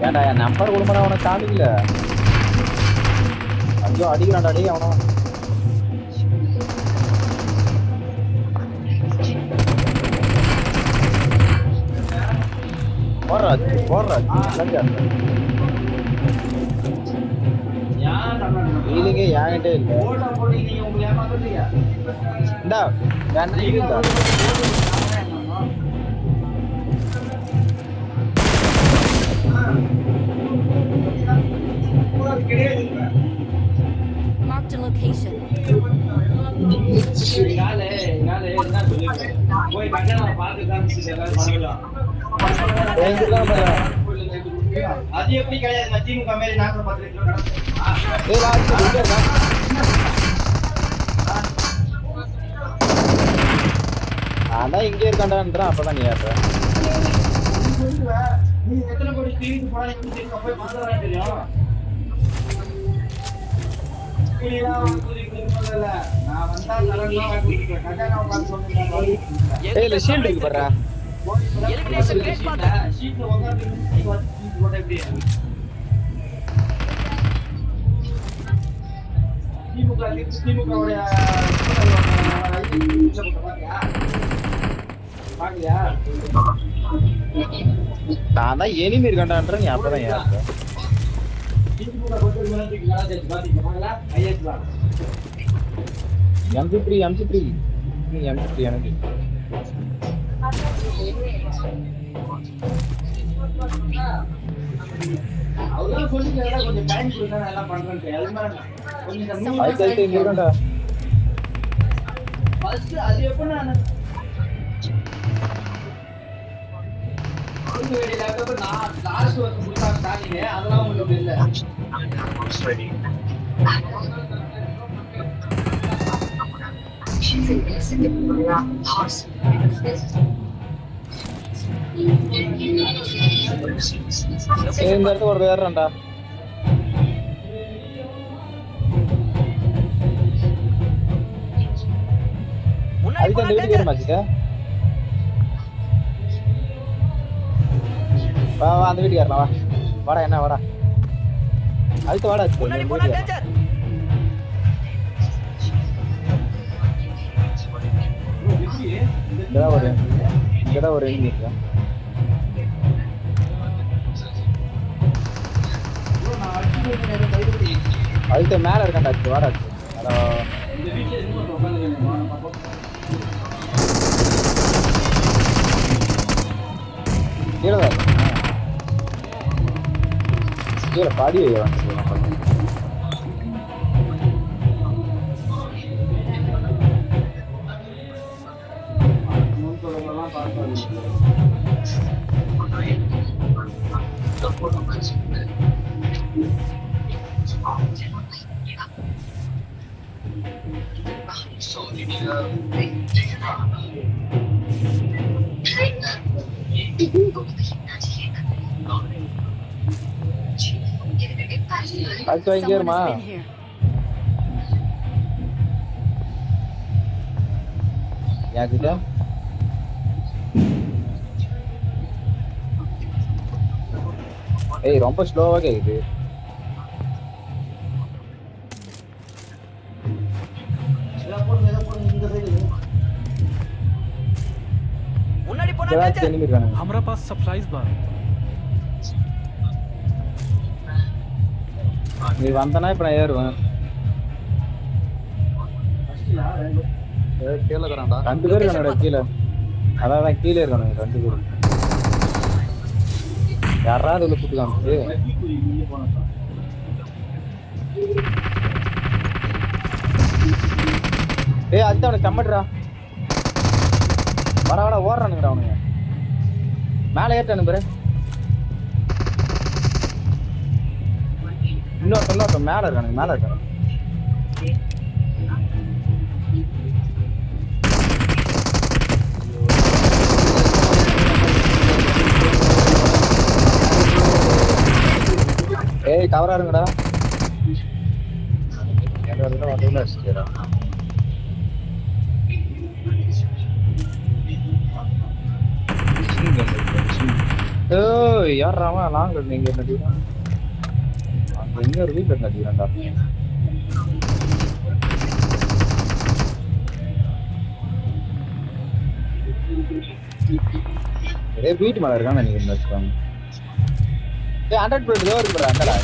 ஏன்டா என் நம்பர் கொடுமடா அவனை காமிக்கல. ஐயோ அடிக்கிறான்டா டேய் அவனை. போடுறா ஃபீலிங்கே என்கிட்டே இல்லை. இந்தா வேண்டாம். Marked a location. அது எப்படி கிடையாது திமுக மேல நாங்க பாத்துறோம். அதான் இங்கே இருக்காண்டான்றான். அப்பதான் நீ ஏற நீ எத்தனை கோடி ஸ்டீரிங் போனா நீங்க போய் பார்த்தா தெரியும். நான் வந்தா தரலாம் வாங்கிக்கிறேன். கட்டாயம் உட்கார்ந்து சொன்னேன். ஏய் ஷீல்ட் இருக்கு பாருடா. Elimination rate பாத்தா. ஷீட்ல உட்கார்ந்து போட எப்படி? திமுகவுடைய பாக்கலையா? நான் தான் எனிமி இருக்காண்டான்ற நீ அப்பதான் ஏற. MP3 எனக்கு அவ்வளவு சொல்லிட்டு கொஞ்சம் டைம் கொடுத்தா நல்லா பண்றேன். அதுக்கு இங்க இருக்காண்டா. ஃபர்ஸ்ட் அது எப்ப நான் லாஸ்ட் வருஷம் கொடுத்தா ஸ்டார்டிங் அதெல்லாம் உங்களுக்கு இல்ல. இந்த இடத்துல ஒரு வேறண்டா. அதுக்கு அந்த வீட்டுக்கு வர மாட்டீங்க. வா அந்த வீட்டுக்கு வரலாம். வாடா என்ன வாடா. அதுக்கு வாடா. இங்கதான் ஒரு எண்ணி இருக்கா. அதுக்கு மேல இருக்காண்டா. வாடா கீழே பாடி அது இங்க இருமா. யாக்கிட்ட ஏய் ரொம்ப ஸ்லோவா கேக்குது. முன்னாடி போனா हमरा पास सप्लाईज बा. நீ வந்தனா இப்ப நான் ஏறுவேன். கீழே இருக்கறான்டா. ரெண்டு பேர் இருக்கானடா கீழே. அதான் கீழே இருக்கானு ரெண்டு பேர். யாராவது உள்ள புட்டுக்காம அதுதான் அவனை செம்மட்றா. வர வர ஓடுறானுங்கடா அவனுங்க. மேலே ஏற்றானு பாரு. இன்னொருத்தன் மேலே இருக்கானுங்க, மேலே இருக்கானுங்க. ஏய் கவரா இருங்கடா. வந்து அடிச்சுடா. ஏய் யாரா அவன் லாங் நீங்க என்னடா? அங்க எங்க ஒரு வீட்ல நடிறான்டா. ஏய் வீட் மேல இருக்கானே நீங்க என்ன சொல்றாங்க? ஏய் 100 ப்ளஸ் லோ இருக்குடா அந்தடா.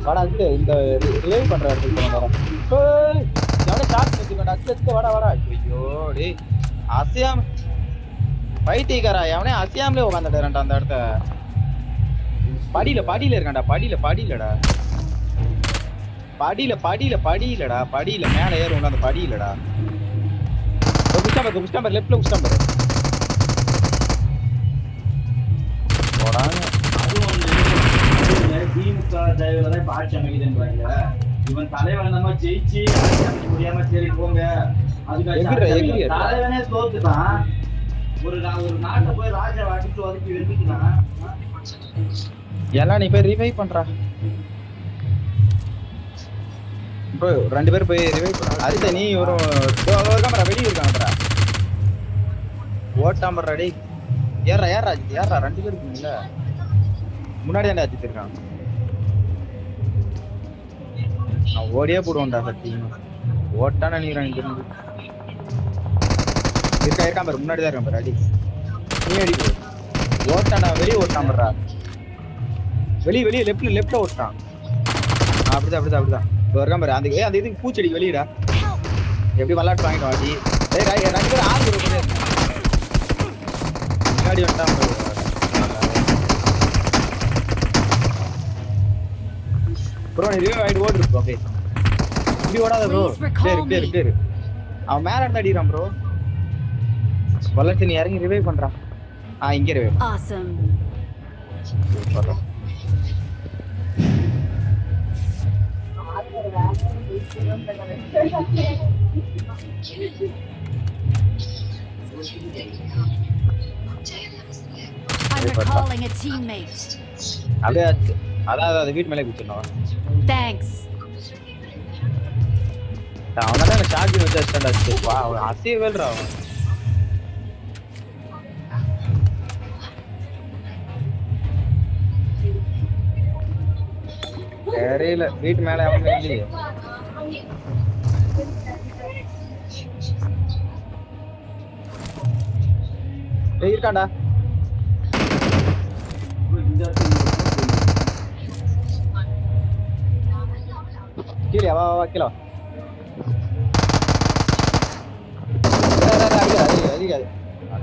வாடா வந்து இந்த ரிவைவ் பண்ற இடத்துக்கு போறோம். ஏய் யாரோ ஷாட் பண்ணிட்டு அடிச்சு வாடா வாடா. ஐயோ டேய் அசியாம் பைத்தியக்காரா எவனே அசியாமலே உட்கார்ந்துட்டான்டா அந்த இடத்த. படியில இருக்கான்டா. படியிலடா. படியிலடா மேலே ஏறும் அந்த படியிலடா. குஸ்டாம்பர் லெஃப்ட்ல குஸ்டாம்பர் போடாங்க. திமுக தலைவரை ஆட்சி அமைக்குதுன்றாங்க. இவன் தலைவன் நம்ம ஜெயிச்சு முடியாம சரி போங்க. அதுக்காக தலைவனே தோத்துட்டான். ஒரு நாட்டை போய் ராஜா அடிச்சு ஒதுக்கி வெறுத்துக்கலாம். எல்லாம் நீ போய் ரிவைவ் பண்றா. ப்ரோ 2 பேர் போய் ரிவைவ் பண்ண. அடுத்து நீ ஒரு கேமரா வெளிய இருக்காங்கடா. ஓட்டாமறா டேய். ஏறா 2 பேர் இருக்கீங்கல. முன்னாடி தான் அடிச்சிட்டு இருக்கான். நான் ஓடியே போடுவேன்டா சத்தியமா. ஓட்டான நீறான் இங்க இருந்து. இருக்கா பாரு முன்னாடி தான் இருக்கான் பாரு அடி. நீ அடி. ஓட்டானா வெளிய ஓட்டாமறா. வெளிய லெஃப்ட்ல ஓட்டான். அப்படிதான். இருக்கான் பாரு அந்த இதுக்கு பூச்செடி வெளியடா. எப்படி விளையாட்டு வாங்கிட்டு வாடி. டேய் 2 பேர் ஆள் இருக்கே. முன்னாடி வந்தான் பாரு. ப்ரோ நீ ரிவைவ் ஆயிடு ஓடு ப்ரோ. அப்படியே இப்படி ஓடாத ப்ரோ. பேரு அவன் மேல இருந்து அடிறான் ப்ரோ. வல்லத்து நீ இறங்கி ரிவைவ் பண்றா. இங்க revive. Awesome. I'm recalling a teammate. அப்படியே அதாவது வீட்டு மேலே குச்சிடணும். Thanks. அவனதான் எனக்கு சார்ஜ் வச்சு அடிச்சாச்சு. வா அசிய வேல்றா அவன். தெரியல வீட்டு மேலே அவங்க இல்லையே. இருக்காண்டா. கீழே வா கீழே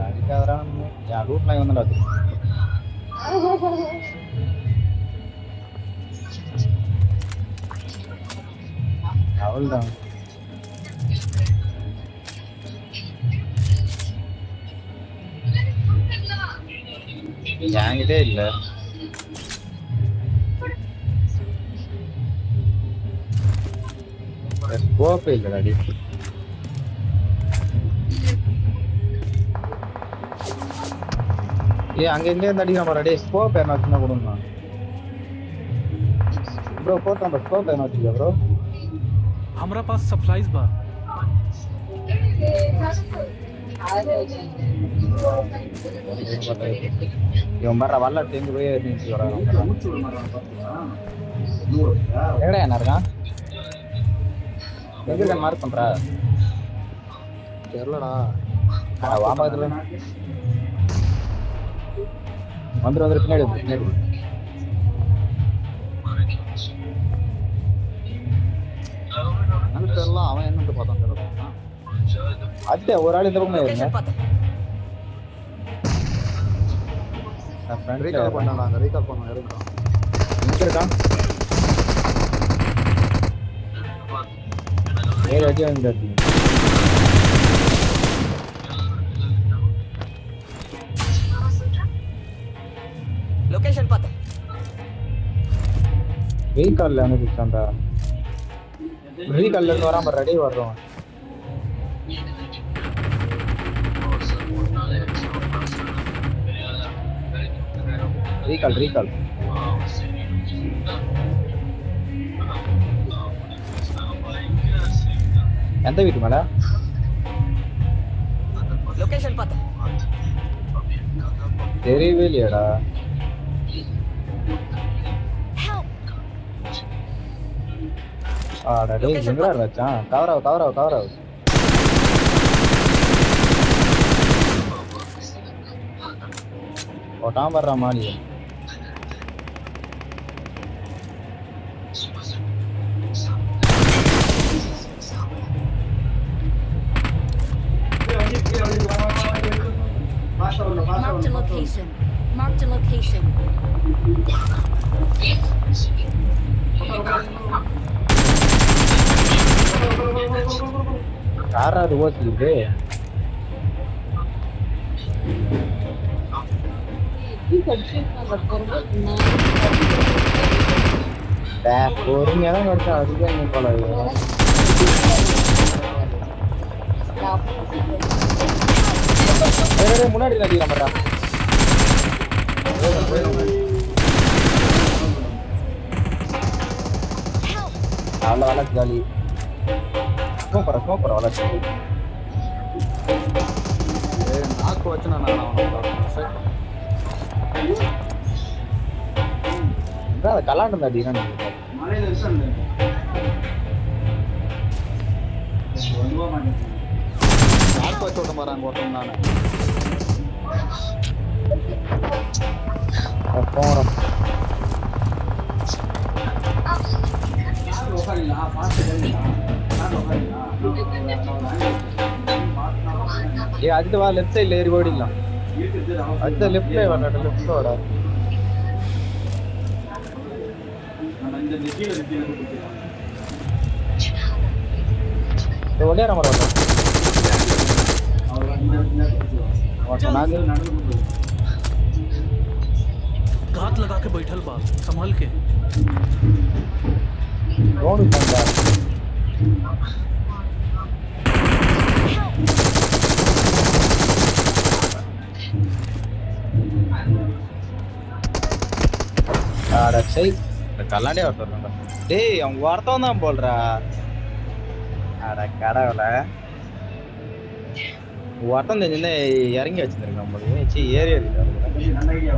அடிக்காதரா. என் ரூட்ல வந்துடா. அவள்தான் என்கிட்டே இல்ல. ஸ்கோப் இல்லடாடி. அங்க எங்க இருந்து அடிக்கிற மாதிரி டே. ஸ்கோப் என்ன வச்சுனா கொடுங்க ப்ரோ. 4 நம்பர் ஸ்கோப் என்ன வச்சிருக்கீங்க ப்ரோ? हमरा पास सप्लाईज बा. இவன் வர்ற வரல தேங்கி போய் நின்று வரான். எங்கடா என்ன இருக்கான்? எங்க இருக்கான் மார்க் பண்றா? தெரியலடா. வாபாத்துல வந்துரு பின்னாடி தெரியல. அவன் என்னன்னு பார்த்தான் தெரியல. அச்சே ஒரு ஆள் இந்த பக்கம் ரீகால் பண்ணாங்க. ரீகால் பண்ணாங்க. எங்க இருக்கான் ஏய் அடி வாங்கிட்டாரு லொகேஷன் பார்த்தேன். வெயில் கால்ல அனுப்பிச்சான்டா வெயில் கால்ல இருந்து வராம ரெடி வர்றோம் ரீகால் எந்த வீட்டு மேல லொகேஷன் பார்த்தேன். தெரியவே இல்லையாடா Help! ஆடா டேய் எங்கடா வச்சான் கவராவ் ஓட்டாம வர்ற மாலி Marked a location. Marked a location. யாராவது ஓட்டிட்டு பொறுமையா தான் கிடைச்சா அதுக்கே என்ன போல முன்னாடி நடிக்கிற மாட்டா அவ்வளோ வளர்ச்சி ஜாலி ஸ்மோக் வளர்ச்சி நாக்கு வச்சு நான் அதை கலாண்டு அடிக்கிறான் மலையில விஷம் நாக்கு வச்சு விட்ட மாறாங்க ஒருத்தன் நானு போறோம் ஏ அடுத்து வா லெஃப்ட் சைடுல ஏறி ஓடிடலாம் அடுத்த லெஃப்ட்ல வரடா லெஃப்ட்ல வாடா तो ओडे रहा मरो और नाग घात लगा के बैठल बा संभल के कौन बंदा यार अच्छा ही கல்லாண்டே வரறடா டேய் அவங்க வார்த்தம் தான் போல்றா அட கடவுளே வார்த்தம் தெரிஞ்சே இறங்கி வச்சிருக்கான் நம்மளுக்கு ஏறி நல்ல ஐடியா